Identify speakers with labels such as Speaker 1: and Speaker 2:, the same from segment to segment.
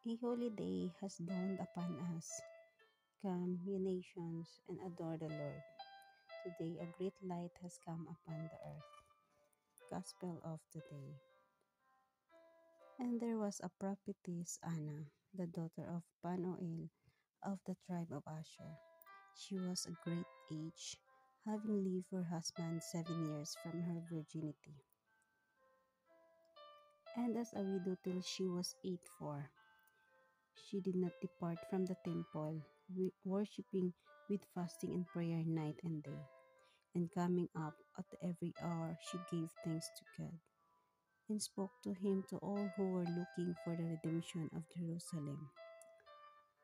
Speaker 1: A holy day has dawned upon us. Come, ye nations, and adore the Lord. Today a great light has come upon the earth. Gospel of the day. And there was a prophetess Anna, the daughter of Phanuel of the tribe of Asher. She was a great age, having lived her husband 7 years from her virginity, and as a widow till she was 84. She did not depart from the temple, worshipping with fasting and prayer night and day. And coming up at every hour, she gave thanks to God, and spoke to him to all who were looking for the redemption of Jerusalem.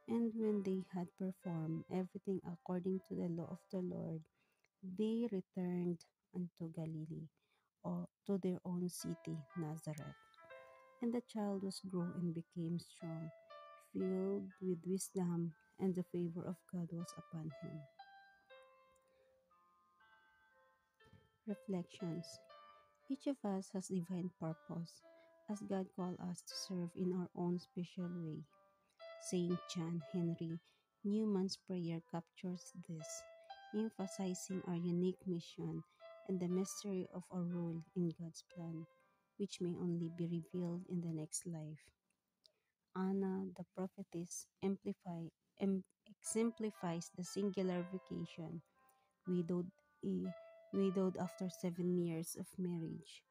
Speaker 1: And when they had performed everything according to the law of the Lord, they returned unto Galilee, or to their own city, Nazareth. And the child was grown and became strong, filled with wisdom, and the favor of God was upon him. Reflections. Each of us has divine purpose, as God called us to serve in our own special way. Saint John Henry Newman's prayer captures this, emphasizing our unique mission and the mystery of our role in God's plan, which may only be revealed in the next life. Anna the prophetess exemplifies the singular vocation, widowed, eh, widowed after 7 years of marriage.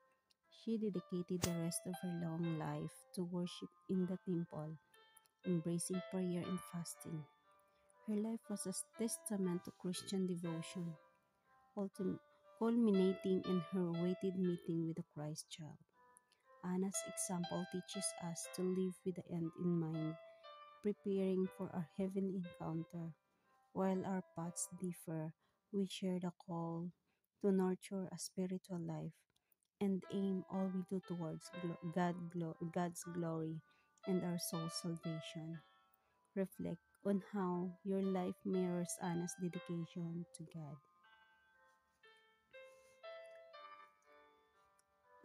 Speaker 1: She dedicated the rest of her long life to worship in the temple, embracing prayer and fasting. Her life was a testament to Christian devotion, culminating in her awaited meeting with the Christ child. Anna's example teaches us to live with the end in mind, preparing for our heavenly encounter. While our paths differ, we share the call to nurture a spiritual life and aim all we do towards God's glory and our soul's salvation. Reflect on how your life mirrors Anna's dedication to God.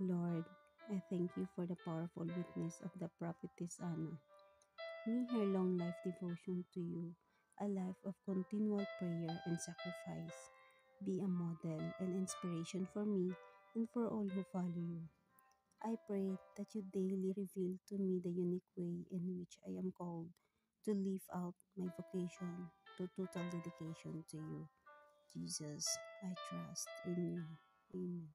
Speaker 1: Lord, I thank you for the powerful witness of the prophetess Anna. May her long life devotion to you, a life of continual prayer and sacrifice, be a model and inspiration for me and for all who follow you. I pray that you daily reveal to me the unique way in which I am called to live out my vocation to total dedication to you. Jesus, I trust in you. Amen.